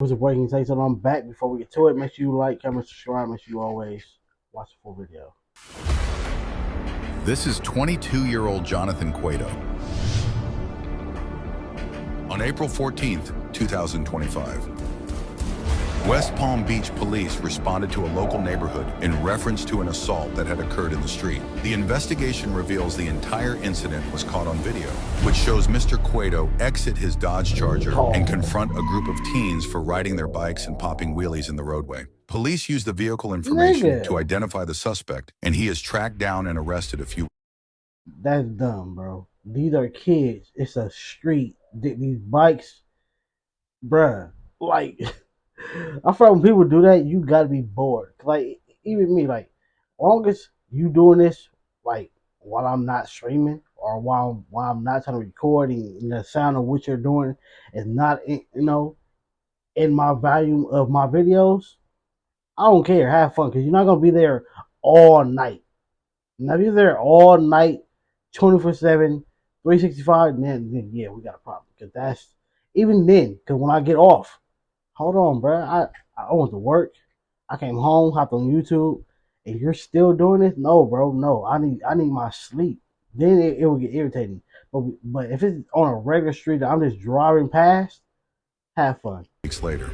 Was a breaking take, so I'm back. Before we get to it, make sure you like, comment, subscribe. Make sure you always watch the full video. This is 22-year-old Jonathan Cueto. On April 14th, 2025, West Palm Beach police responded to a local neighborhood in reference to an assault that had occurred in the street. The investigation reveals the entire incident was caught on video, which shows Mr. Cueto exit his Dodge Charger and confront a group of teens for riding their bikes and popping wheelies in the roadway. Police used the vehicle information to identify the suspect, and he is tracked down and arrested a few. That's dumb, bro. These are kids. It's a street. These bikes, bruh. Like, I feel when people do that, you gotta be bored. Like, even me, like, long as you doing this, like, while I'm not streaming or while I'm not trying to record and the sound of what you're doing is not, in my volume of my videos, I don't care. Have fun, because you're not gonna be there all night. Now, if you're there all night, 24/7, 365, then yeah, we got a problem. Because that's, even then, because when I get off, hold on, bro. I went to work. I came home, hopped on YouTube, and you're still doing this? No, bro. No, I need my sleep. Then it will get irritating. But if it's on a regular street that I'm just driving past, have fun. Weeks later.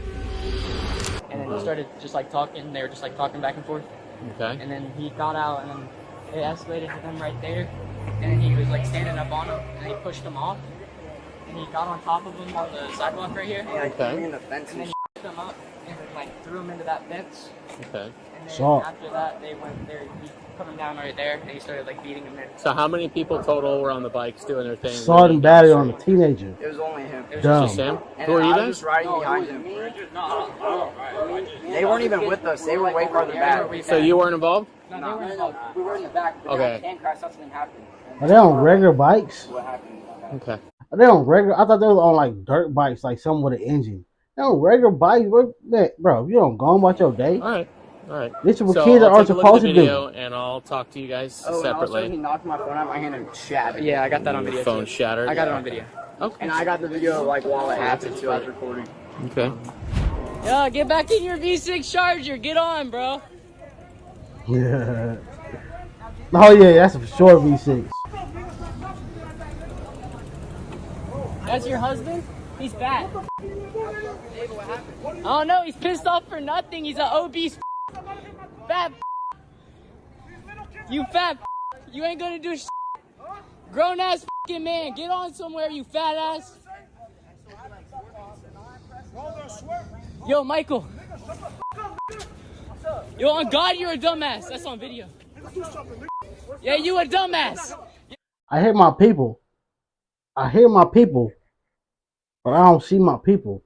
And then he started just like talking. They were just like talking back and forth. Okay. And then he got out, and then it escalated to them right there. And then he was like standing up on him, and he pushed him off. And he got on top of him on the sidewalk right here. Okay. And then he picked him up and like threw him into that fence. Okay. And then after that, they went there. He put him down right there, and he started like beating him in. So how many people total were on the bikes doing their thing? Assault and battery on a teenager. It was only him. It was Dumb. Just him? And Who are you I guys? was just riding behind him. They weren't even with us. They were way farther back. So you weren't involved? No, they were involved. We were in the back. But Okay. Can crash. Something happened. Are they on regular bikes? What happened? Okay. Are they on regular? I thought they were on like dirt bikes, like some with an engine. They're on regular bikes, bro. You don't go about your day. All right. All right. This is what So kids I'll are take a look at supposed the to do. video, and I'll talk to you guys Oh, and also he separately. knocked my phone out of my hand and shattered. Yeah, I got that on video. Phone too. shattered. I got it on video. Okay. And I got the video like while it happened too. I was recording. Okay. Yo, get back in your V6 Charger. Get on, bro. Yeah. Oh yeah, that's a short V6. That's your husband? He's fat. Oh no, he's pissed off for nothing. He's an obese fat. You fat. You ain't gonna do shit. Grown ass man. Get on somewhere, you fat ass. Yo, Michael. Yo, on God, you're a dumbass. That's on video. Yeah, you a dumbass. I hear my people. I hear my people, but I don't see my people.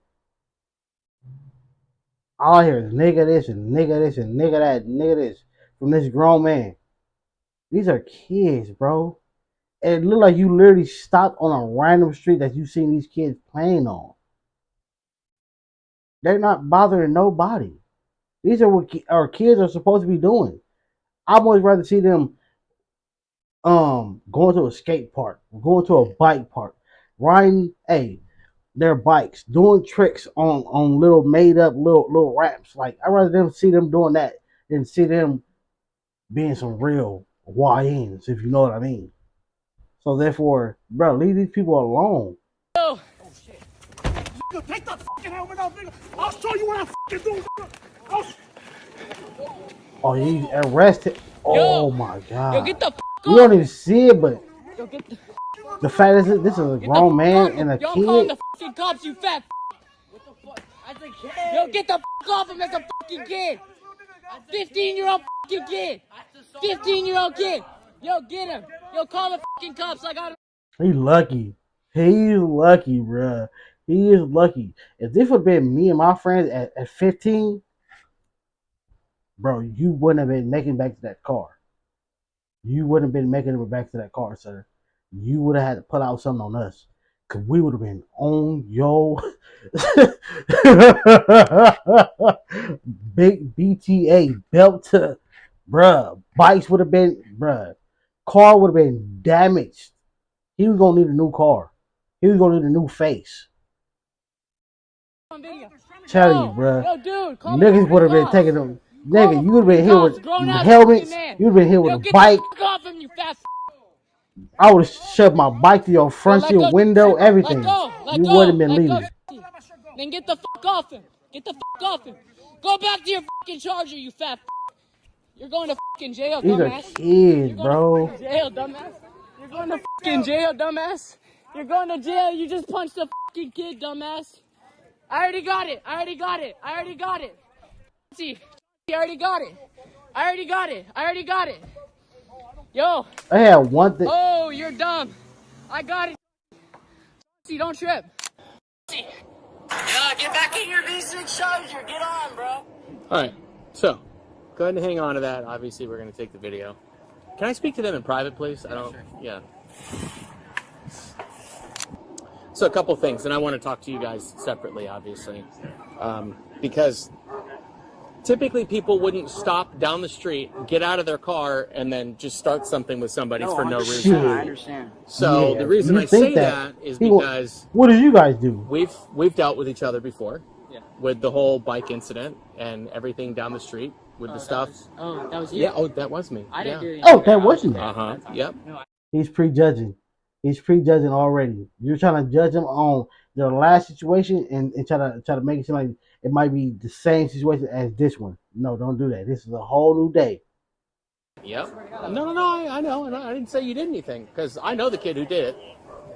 All I hear is nigga this and nigga this and nigga that and nigga this from this grown man. These are kids, bro. And it looked like you literally stopped on a random street that you seen these kids playing on. They're not bothering nobody. These are what our kids are supposed to be doing. I'd much rather see them going to a skate park, going to a bike park, riding their bikes, doing tricks on little made up little ramps. Like, I'd rather see them doing that than see them being some real YNs, if you know what I mean. So therefore, bro, leave these people alone. Yo. Nigga, take the fucking helmet off, nigga. I'll show you what I fucking do, nigga. Oh, he's arrested. Oh Yo. my god. Yo, get the fuck You don't even see it, but Yo, get the fact is, this is a grown man and a Yo, I'm calling kid. the fucking cops, you fat. What the fuck? I said, yo, get the fuck off him as a fucking kid. 15-year-old fucking kid. 15-year-old kid. Yo, get him. Yo, call the fucking cops. I got him. He's lucky. He's lucky, bruh. He is lucky. If this would have been me and my friends at 15, bro, you wouldn't have been making it back to that car. You wouldn't have been making it back to that car, sir. You would have had to put out something on us. Because we would have been on yo big BTA belt to, bruh. Bikes would have been, bruh. Car would have been damaged. He was going to need a new car. He was going to need a new face. On video. telling you, bruh. Yo, dude, call Niggas the would have been cops. taking them. Call Nigga, the you would have been here cops. with Grown ass helmets. man. You would have been here with Yo, a get bike. the off him, you fat. I would have shoved my bike to your Yo, front let seat go. window, Let everything. go. Let You wouldn't go. have been Let go. leaving. Then get the off him. Get the off him. Go back to your charger, you fat. You're going to jail, These are dumbass. kids, You're going bro. to jail, dumbass. You're going to jail, dumbass. You're going to jail. You just punched a kid, dumbass. I already got it. I already got it. I already got it. See, I already got it. I already got it. I already got it. Yo. I had one thing. Oh, you're dumb. I got it. See, don't trip. See. Get back in your V6 Charger. Get on, bro. All right. So, go ahead and hang on to that. Obviously, we're going to take the video. Can I speak to them in private, please? I don't. Yeah. So, a couple things, and I want to talk to you guys separately, obviously, because typically people wouldn't stop down the street, get out of their car, and then just start something with somebody for no 100%, reason. I understand. So Yeah, the reason you I think say that is People- because what did you guys do? we've dealt with each other before, with the whole bike incident and everything down the street with the stuff. That was you. Yeah. Oh, that was me. I didn't do anything. Oh, that wasn't. Uh huh. Yep. He's prejudging. He's prejudging already. You're trying to judge him on their last situation and try to make it seem like it might be the same situation as this one. No, don't do that. This is a whole new day. Yep. No. I know, and I didn't say you did anything because I know the kid who did it,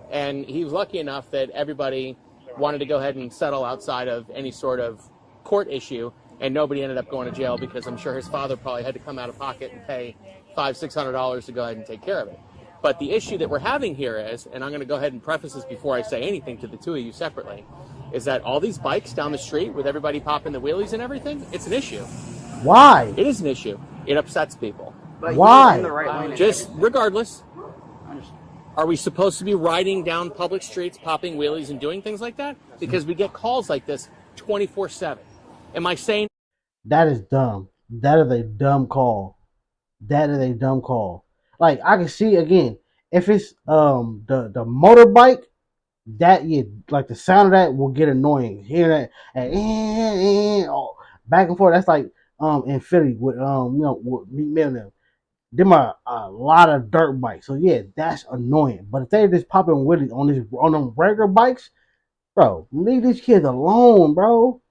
and he was lucky enough that everybody wanted to go ahead and settle outside of any sort of court issue, and nobody ended up going to jail because I'm sure his father probably had to come out of pocket and pay $500-600 to go ahead and take care of it. But the issue that we're having here is, and I'm going to go ahead and preface this before I say anything to the two of you separately, is that all these bikes down the street with everybody popping the wheelies and everything, it's an issue. Why? It is an issue. It upsets people. But Why? he was in the right lane. Just regardless, I understand. are we supposed to be riding down public streets, popping wheelies and doing things like that? Because we get calls like this 24/7. Am I saying That is dumb. That is a dumb call. That is a dumb call. Like I can see again, if it's the motorbike, that like the sound of that will get annoying. Hear that oh, back and forth. That's like in Philly with with Meek Mill and them. Them are a lot of dirt bikes. So yeah, that's annoying. But if they're just popping wheelies on them regular bikes, bro, leave these kids alone, bro.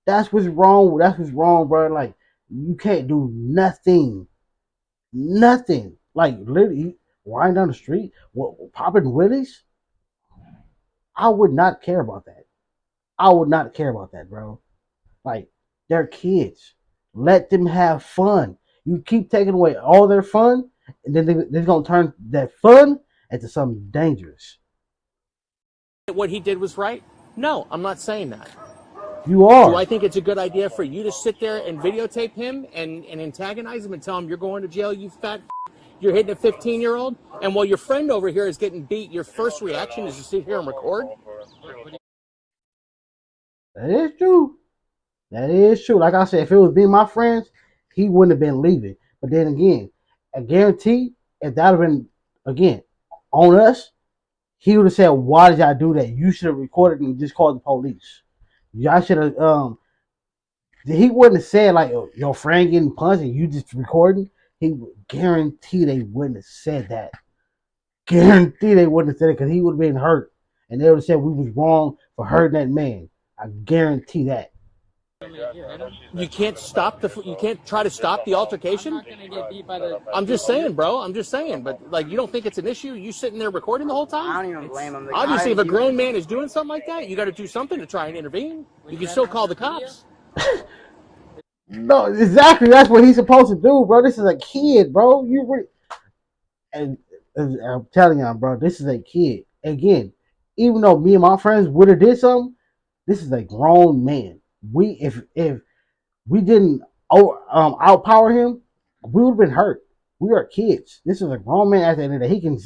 That's what's wrong. That's what's wrong, bro. Like you can't do nothing. Nothing. Like literally riding down the street, popping wheelies. I would not care about that. I would not care about that, bro. Like they're kids. Let them have fun. You keep taking away all their fun, and then they're gonna turn that fun into something dangerous. what he did was right? No, I'm not saying that. You are. Do I think it's a good idea for you to sit there and videotape him and antagonize him and tell him you're going to jail, you fat you're hitting a 15-year-old? And while your friend over here is getting beat, your first reaction is to sit here and record? That is true. That is true. Like I said, if it was me and my friends, he wouldn't have been leaving. But then again, I guarantee if that would have been, again, on us, he would have said, why did y'all do that? You should have recorded and just called the police. Y'all should have, he wouldn't have said, like, your friend getting punched and you just recording. He would guarantee they wouldn't have said that. Guarantee they wouldn't have said it because he would have been hurt. And they would have said we was wrong for hurting that man. I guarantee that. You can't stop you can't try to stop the altercation? I'm not gonna get beat by the. I'm just saying, bro. I'm just saying. But, like, you don't think it's an issue? You sitting there recording the whole I time? don't even blame him. The Obviously, if guy- a grown man is doing something like that, you got to do something to try and intervene. You can still call the cops. No, exactly. That's what he's supposed to do, bro. This is a kid, bro. And I'm telling y'all, bro, this is a kid. Again, even though me and my friends would have did something, this is a grown man. If we didn't outpower him, we would have been hurt. We are kids. This is a grown man at the end of the day. He can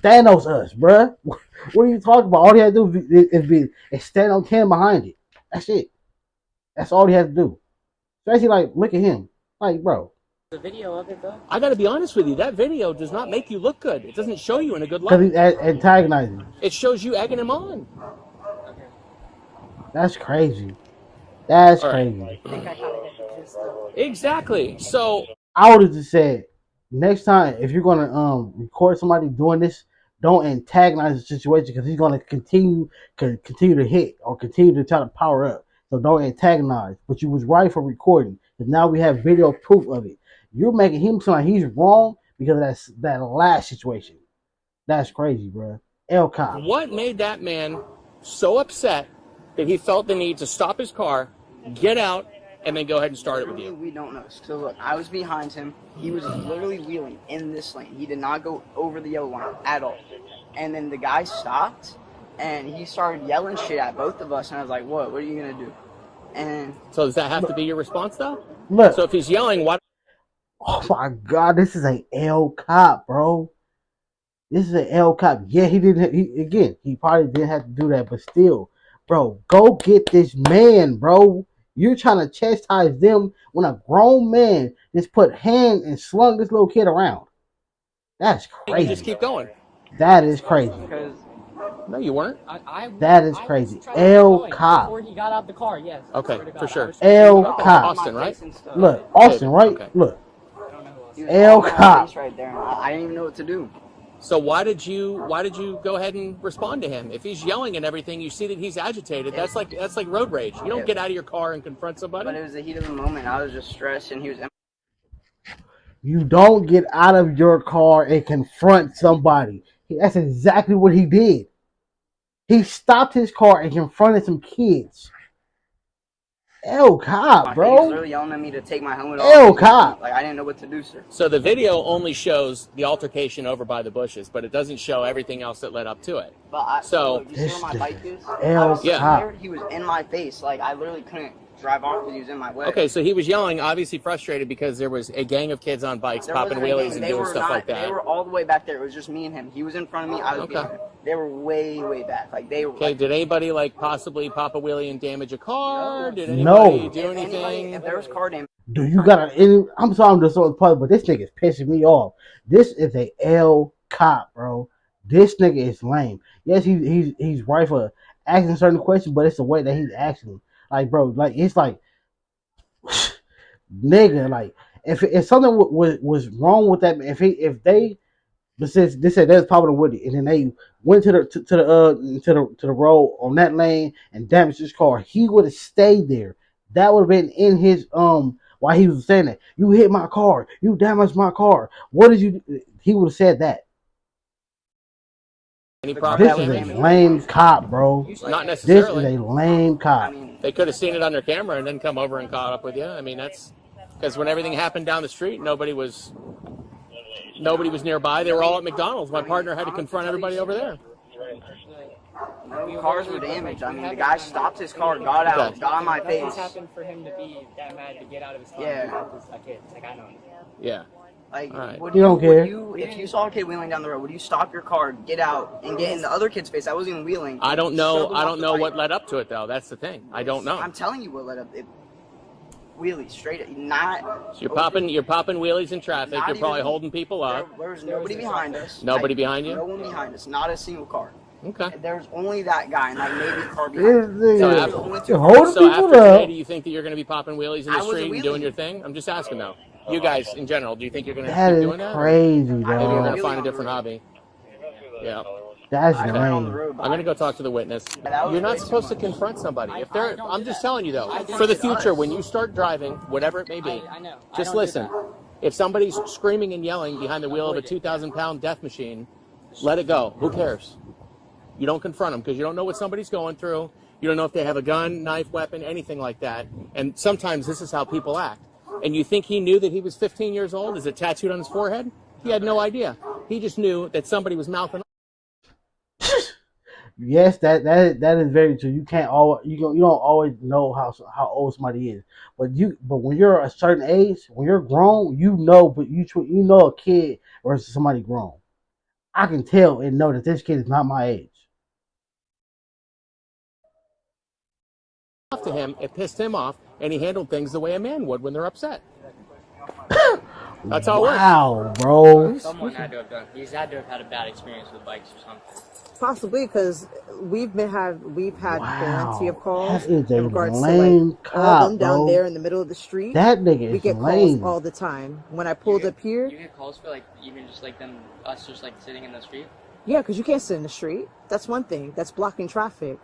Thanos us, bro. What are you talking about? All he had to do is stand on 10 behind it. That's it. That's all he had to do. Especially, like, look at him. Like, bro. The video of it though. I got to be honest with you. That video does not make you look good. It doesn't show you in a good Because light. he's antagonizing. It shows you egging him on. That's crazy. That's All right. crazy. I think I kind of hit the gist of it. Exactly. So I would have just said, next time if you're gonna record somebody doing this, don't antagonize the situation because he's gonna continue to hit or continue to try to power up. So don't antagonize. But you was right for recording because now we have video proof of it. You're making him sound like he's wrong because of that last situation. That's crazy, bro. El Cop. what made that man so upset that he felt the need to stop his car, get out, and then go ahead and start it with Literally, you? we don't know. So look, I was behind him. He was literally wheeling in this lane. He did not go over the yellow line at all. And then the guy stopped, and he started yelling shit at both of us. And I was like, "What? What are you gonna do?" And So does that have to be your response, though? Look. So if he's yelling, why? Oh my God, this is a El Cop, bro. This is an El Cop. Yeah, he didn't. He probably didn't have to do that, but still, bro, go get this man, bro. You're trying to chastise them when a grown man just put hand and slung this little kid around. That's You just crazy. keep going. That is crazy. because No, you weren't. That is crazy. El Cop. Before he got out the car, yes. Okay, for sure. El Okay, Cop. Austin, right? Look, Austin, right? Okay. Look, he was El all in my Cop. face right there, and I didn't even know what to do. So why did you go ahead and respond to him? If he's yelling and everything, you see that he's agitated. That's like road rage. You don't get out of your car and confront somebody. But it was the heat of the moment. I was just stressed, and he was. you don't get out of your car and confront somebody. That's exactly what he did. He stopped his car and confronted some kids. El Cop, He was bro. literally yelling at me to take my helmet El off. Cop. Like I didn't know what to do, sir. So the video only shows the altercation over by the bushes, but it doesn't show everything else that led up to it. But So- look, you see where my bike is? El I was sitting Cop. there, he was in my face. Like I literally couldn't drive off because he was in my way. Okay, so he was yelling, obviously frustrated because there was a gang of kids on bikes There popping wasn't a wheelies gang. and They doing were stuff not- like that. They were all the way back there. It was just me and him. He was in front of me. I was Okay. behind him. They were way, way back. Like they were. Okay, Like, did anybody possibly pop a wheelie and damage a car? Did No. anybody do if anything? if there was car damage, Do you gotta? I'm sorry, I'm just so part, but this nigga is pissing me off. This is a El Cop, bro. This nigga is lame. Yes, he's right for asking certain questions, but it's the way that he's asking. Like, bro, like it's like, nigga, like if something was wrong with that, if they, but since they said that's probably with it, and then they went to the road on that lane and damaged his car, he would have stayed there. That would have been in his why he was saying that. You hit my car, you damaged my car. What did you do? He would have said that. Any The property This is damage? a lame cop, bro. Not This is necessarily. a lame I cop. mean, They could have seen it on their camera and then come over and caught up with you. I mean, that's because when everything happened down the street, nobody was nearby. They were all at McDonald's. My partner had to confront everybody over there. no cars were damaged. I mean, the guy stopped his car, got out, Okay. got on my It's face. happened for him to be that mad to get out of his car. Yeah. Because a kid. Like, I know. Yeah. Like, All right. would You don't care. If you saw a kid wheeling down the road, would you stop your car, get out, and get in the other kid's face? I wasn't even wheeling. I don't Shove know. him I off don't the know bike. what led up to it though. That's the thing. I don't know. I'm telling you what led up. Wheelies straight up, not. So you're popping wheelies in traffic. Not You're probably even- holding people up. There was nobody behind us. Nobody Like, behind you? No one behind us. Not a single car. Okay. There was only that guy and like maybe a car This behind. nigga, So There after- was only two you're cars. holding So people after today, up. do you think that you're going to be popping wheelies in I the wasn't street and doing wheeling. your thing? I'm just asking though. You guys in general, do you think you're going to That keep is doing that? crazy, Maybe you're going bro. to find a different hobby. Yeah. That's I ran on the lame. road. I'm going to go talk to the witness. that was You're not way too supposed to much. confront somebody. If they're, I'm just telling you though, I for the think it future, does. when you start driving, whatever it may be, I know. I just don't do listen. that. If somebody's screaming and yelling behind the wheel of a 2,000-pound death machine, let it go. Who cares? You don't confront them because you don't know what somebody's going through. You don't know if they have a gun, knife, weapon, anything like that. And sometimes this is how people act. And you think he knew that he was 15 years old? Is it tattooed on his forehead? He had no idea. He just knew that somebody was mouthing. Yes, that is very true. You can't always you don't always know how old somebody is, but when you're a certain age, when you're grown, you know. But you know a kid versus somebody grown. I can tell and know that this kid is not my age. To him, it pissed him off, and he handled things the way a man would when they're upset. That's how it works. Wow, bro. Someone had to have done. He's had to have had a bad experience with bikes or something. Possibly because we've had plenty of Wow. calls That is a in regards to lame like all of them cop, down bro. there in the middle of the street. That nigga We is get lame. calls all the time. When I pulled up here, You get calls for like even just like us just like sitting in the street. yeah, because you can't sit in the street. That's one thing. That's blocking traffic.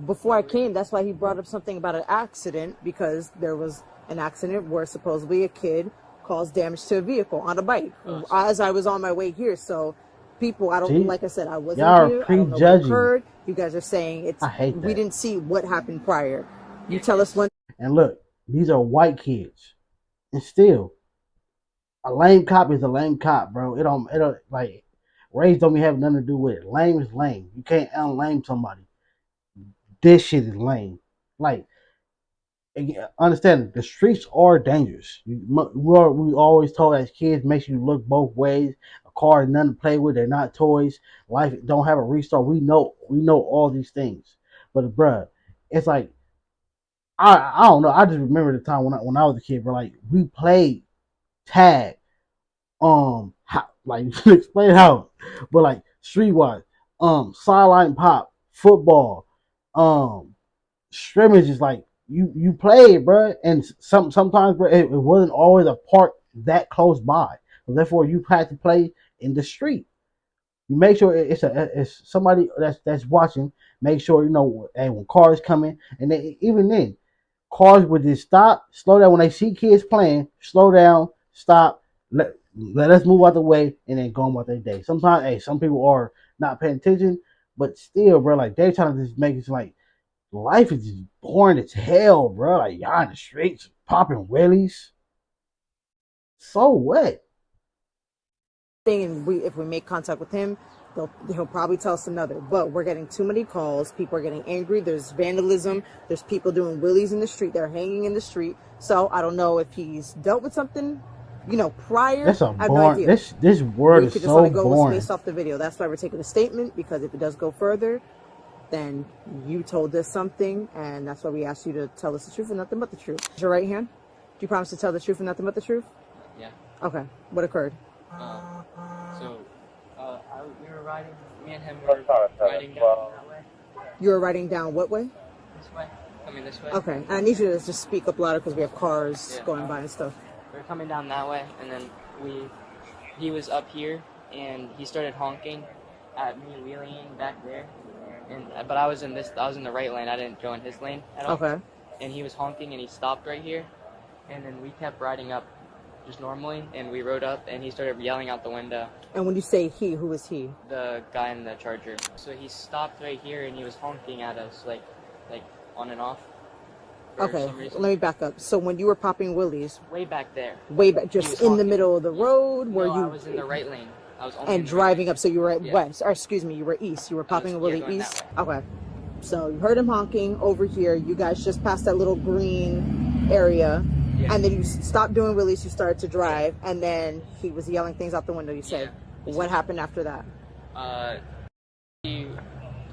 Before I came, that's why he brought up something about an accident, because there was an accident where supposedly a kid caused damage to a vehicle on a bike as I was on my way here. So people, I don't, See? like I said, I wasn't Y'all are here. I don't know what prejudging. occurred. You guys are saying it's, I hate we that. didn't see what happened prior. You tell us one. And look, these are white kids. And still, a lame cop is a lame cop, bro. It don't like race don't even have nothing to do with it. Lame is lame. You can't unlame somebody. This shit is lame. Like, understand, the streets are dangerous. We always told as kids, makes you look both ways. A car is nothing to play with. They're not toys. Life don't have a restart. We know all these things. But bruh, it's like I don't know. I just remember the time when I was a kid, bro. Like we played tag. How, like explain how, but like streetwise, sideline pop, football, scrimmage is like you played, bro, and sometimes, bro, it wasn't always a park that close by. So therefore, you had to play in the street. You make sure it's somebody that's watching. Make sure you know, hey, when cars coming, and even then, cars would just stop, slow down when they see kids playing. Slow down, stop, let us move out the way, and then go on about their day. Sometimes, hey, some people are not paying attention, but still, bro, like they trying to just make it like life is just boring as hell, bro. Like y'all in the streets popping willies. So what? Thing, and if we make contact with him, he'll probably tell us another. But we're getting too many calls. People are getting angry. There's vandalism. There's people doing wheelies in the street. They're hanging in the street. So I don't know if he's dealt with something, prior. That's a I have no boring. idea. This word We is could just so let it go boring. based off the video. That's why we're taking a statement, because if it does go further, then you told us something, and that's why we asked you to tell us the truth and nothing but the truth. Is your right hand? Do you promise to tell the truth and nothing but the truth? Yeah. Okay. What occurred? We were riding. Me and him were riding down that way. You were riding down what way? This way. Coming this way. Okay. And I need you to just speak up louder because we have cars going by and stuff. We were coming down that way, and then he was up here, and he started honking at me wheeling back there. But I was in the right lane. I didn't go in his lane at all. Okay. And he was honking, and he stopped right here, and then we kept riding up just normally, and we rode up, and he started yelling out the window. And when you say he, who is he? The guy in the Charger. So he stopped right here, and he was honking at us, like on and off. For Okay, some reason. let me back up. So when you were popping willies, Way back there. way back, He just was in the honking. middle of the road, where No, you I was in the right lane. I was only and in the driving right up, so you were at Yeah. west, or excuse me, you were east. You were popping a was- willie yeah, going east. that Okay. So you heard him honking over here. You guys just passed that little green area, Yeah. and then you stopped doing willies. You started to drive, and then he was yelling things out the window. You said, Yeah. what happened after that? He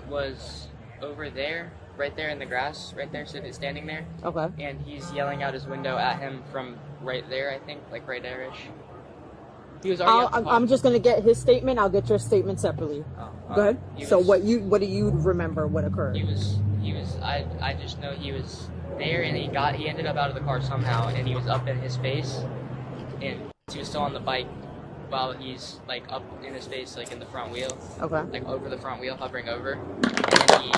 was over there, right there in the grass, right there, standing there, Okay. and he's yelling out his window at him from right there, I think, like right there-ish. He was already. I'm just gonna get his statement. I'll get your statement separately. Go ahead. So what do you remember? What occurred? He was. I just know he was there, and he ended up out of the car somehow, and he was up in his face, and he was still on the bike while he's like up in his face, like in the front wheel, Okay. like over the front wheel, hovering over, and then he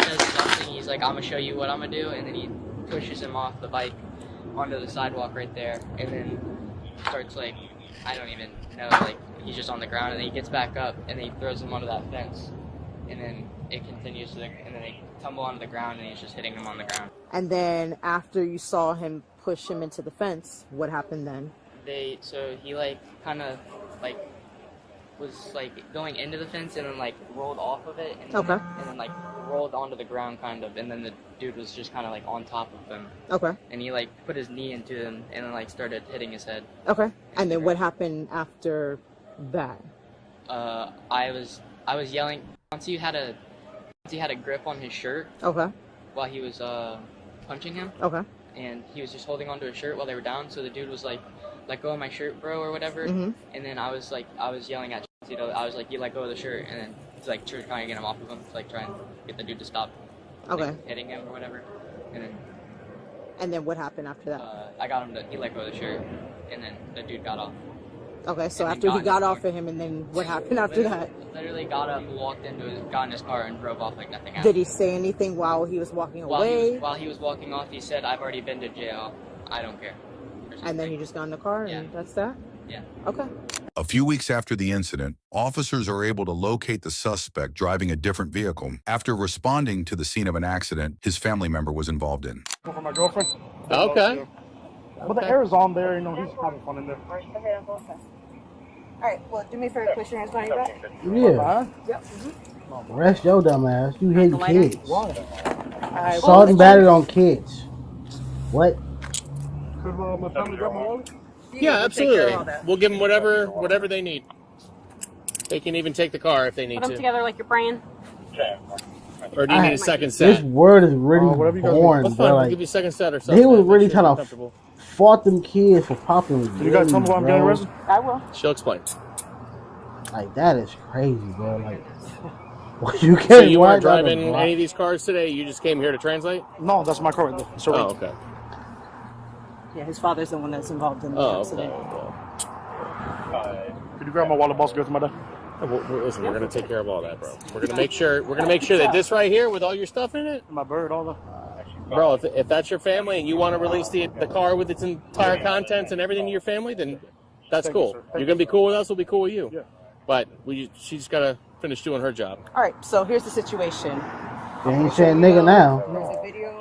says something. He's like, "I'm gonna show you what I'm gonna do," and then he pushes him off the bike onto the sidewalk right there, and then starts like, I don't even know, like he's just on the ground, and then he gets back up, and then he throws him onto that fence, and then it continues and then they tumble onto the ground, and he's just hitting him on the ground. And then after you saw him push him into the fence, what happened then? So he like kind of like was like going into the fence, and then like rolled off of it, and Okay. and then like rolled onto the ground kind of, and then the dude was just kind of like on top of him, Okay. and he like put his knee into him, and then like started hitting his head. Okay. And then what happened after that? I was yelling once he had a grip on his shirt Okay. while he was punching him, Okay. and he was just holding onto his shirt while they were down. So the dude was like, "Let go of my shirt, bro," or whatever. And then I was yelling at Tito. I was like, "You let go of the shirt," and then he's like trying to get him off of him, to, like try and get the dude to stop hitting him or whatever. And then what happened after that? I got him to, he let go of the shirt, and then the dude got off. Okay, so after he got off of him, and then what happened after that? Literally got up, got in his car, and drove off like nothing happened. Did he say anything while he was walking away? While he was walking off, he said, "I've already been to jail. I don't care." And then he just got in the car, and that's that? Yeah. Okay. A few weeks after the incident, officers are able to locate the suspect driving a different vehicle after responding to the scene of an accident his family member was involved in. For my girlfriend. Okay. But the air is on there, you know, he's having fun in there. Okay. All right, well, do me a favor, place your hands behind your back. Yeah. Yep. Rest your dumb ass. You hate kids. Why? Assault and battery on kids. What? Could my family grab my wallet? Yeah, absolutely. We'll give them whatever they need. They can even take the car if they need Put them to. together like you're praying. Or do you need a second set? This word is really boring, That's fine. bro. We'll Like, give you a second set or something. they was really Make sure trying you're to comfortable. fought them kids for popping. You guys tell me why I'm getting arrested? I will. She'll explain. Like, that is crazy, bro. Like, you can't. So you weren't driving any of these cars today? You just came here to translate? No, that's my car right there. So oh, okay. Yeah, his father's the one that's involved in the accident. Could you grab my wallet, boss? Give it to my dad. Listen, we're gonna take care of all that, bro. We're gonna make sure that this right here with all your stuff in it, my bird, all the. Bro, if that's your family and you want to release the car with its entire contents and everything to your family, then that's cool. You're gonna be cool with us. We'll be cool with you. Yeah. But she's gotta finish doing her job. All right, so here's the situation. They ain't saying nigga now. There's a video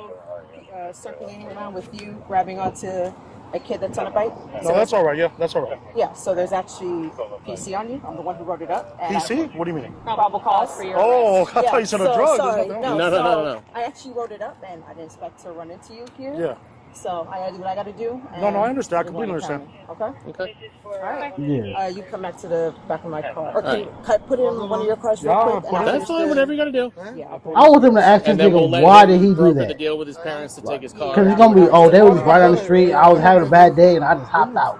circulating around with you grabbing onto a kid that's on a bike. No, that's all right. Yeah, that's all right. Yeah, so there's actually PC on you. I'm the one who wrote it up. And PC? What do you mean? Probable cause for your Oh, arrest. I thought you said a drug. Sorry. No. I actually wrote it up, and I didn't expect to run into you here. Yeah. So I gotta do what I gotta do. No, I understand. I completely understand. Okay. All right. Yeah. You come back to the back of my car, or can you put it in one of your cars real quick? And That's fine. Whatever you gotta do. Yeah. I want them to ask this nigga why did he do The that? deal with his parents to take his car. Because it's gonna be, oh, they was right on the street. I was having a bad day and I just hopped out.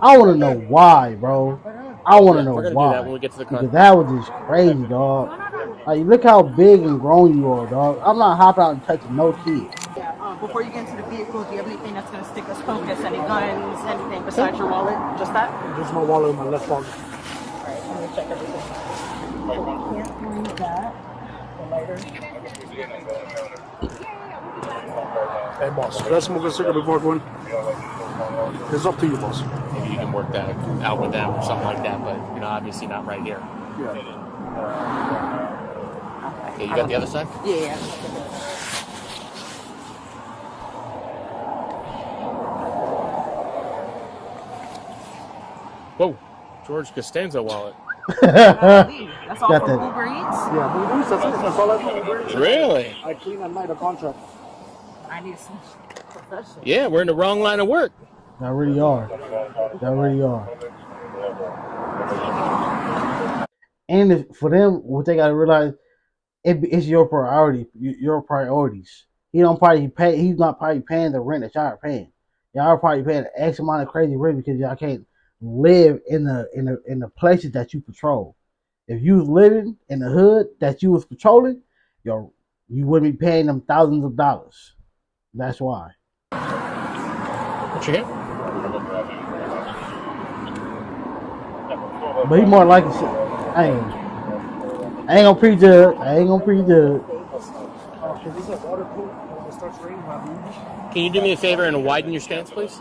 I want to know why, bro. I want to know We're gonna why. do that when we get to the car. Because that was just crazy, dog. Like, look how big and grown you are, dog. I'm not hopping out and touching no kid. Before you get into the vehicle, do you have anything that's going to stick us focus? Any guns, anything besides your wallet? Just that? Just my wallet in my left pocket. All right, I'm going to check everything. Can't find that. The lighter. Hey, boss. Let's smoke a cigarette before going. It's up to you, boss. Maybe you can work that out with them or something like that, but obviously not right here. Yeah. Okay, you got the other side? Yeah. Whoa, George Costanza wallet. That's all Got for that. Uber Eats? Yeah, Uber Eats, that's all I do. Uber Eats. Really? I clean at night a contract. I need some professional. Yeah, we're in the wrong line of work. Y'all really are. Y'all really are. And for them, what they gotta realize, it's your priority, your priorities. He's not probably paying the rent that y'all are paying. Y'all are probably paying X amount of crazy rent because y'all can't live in the places that you patrol. If you was living in the hood that you was patrolling, you wouldn't be paying them thousands of dollars. That's why. What you get? But he more like I ain't gonna prejudge. Can you do me a favor and widen your stance, please?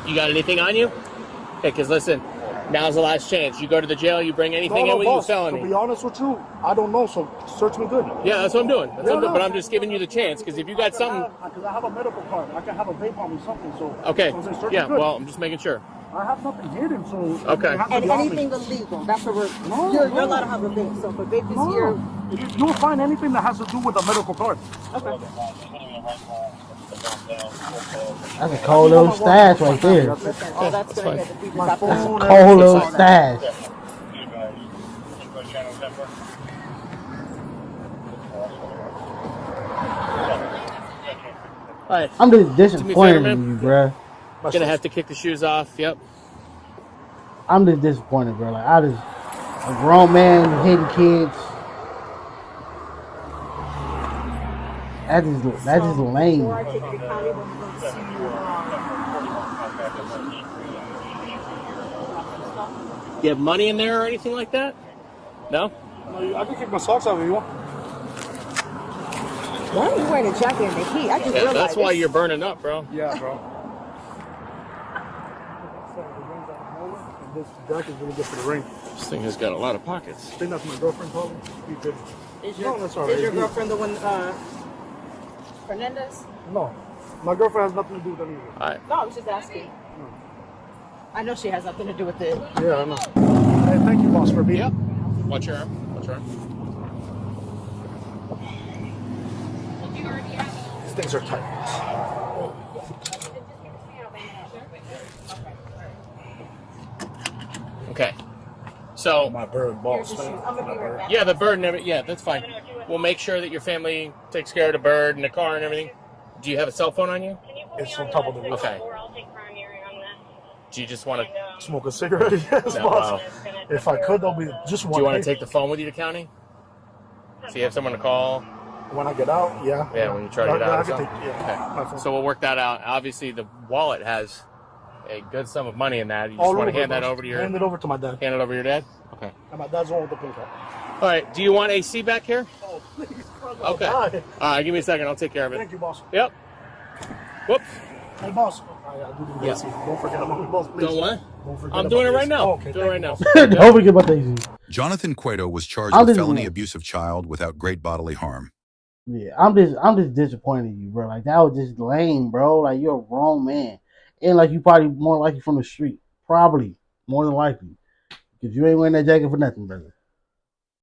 You got anything on you? Okay, because listen, now's the last chance. You go to the jail, you bring anything in with you, felony. To be honest with you, I don't know, so search me good. Yeah, that's what I'm doing. But I'm just giving you the chance, because if you got something... Because I have a medical card. I can have a vape on me, something, so... Okay, so search yeah, me good. well, I'm just making sure. I have nothing hidden, so... Okay. you have to And be honest. anything illegal. That's what you're allowed to have a vape. So if a vape is here... You'll find anything that has to do with a medical card. Okay. That's a cold little stash right there. Listen, all that's going to get the My people phone, Cold little stash. All right. I'm just Do me a favor, disappointed in man. you, bro. Gonna have to kick the shoes off. Yep. I'm just disappointed, bro. Like a grown man hitting kids. That's just lame. Before I take you to county, when we go to see you, You have money in there or anything like that? No? No, I can kick my socks off if you want. why are you wearing a jacket in the heat? I just realized. That's why you're burning up, bro. Yeah, bro. This jacket's really good for the rain. This thing has got a lot of pockets. I think that's my girlfriend probably. You could. Is No, that's all right. your girlfriend the one, Fernandez? No, my girlfriend has nothing to do with that either. All right. No, I was just asking. I know she has nothing to do with it. Yeah, I know. Hey, thank you, boss, for being. Yep. Watch your arm. Watch your arm. These things are tight. Okay. So My bird balls. I'm gonna be right back. yeah, the bird and everything. Yeah, that's fine. We'll make sure that your family takes care of the bird and the car and everything. Do you have a cell phone on you? It's on top of the roof. Okay. Do you just want to? Smoke a cigarette? Yes, No, boss. wow. If I could, that'll be just one. Do you want to thing. take the phone with you to county? So you have someone to call. When I get out, yeah. Yeah, when you try to get out I or can take, something? yeah. My Okay. phone. So we'll work that out. Obviously, the wallet has a good sum of money in that. You just All want to over, hand that boss. over to your Hand it over to my dad. hand it over to your dad. Okay. And my dad's the one with the pink hat. All right. Do you want AC back here? Oh, please, brother. Okay. All All right. Give me a second. I'll take care of it. Thank you, boss. Yep. Whoops. Hey, boss. I do the Yeah. AC. Don't forget I'm on the boss, please. Don't what? Don't forget I'm doing it about right the AC. now. Oh, okay, Doing it right now. Don't forget about that. Jonathan Cueto was charged I'll with do- felony abuse of child without great bodily harm. Yeah, I'm just disappointed in you, bro. Like that was just lame, bro. Like you're a grown man, and like you probably more likely from the street, probably more than likely, because you ain't wearing that jacket for nothing, brother.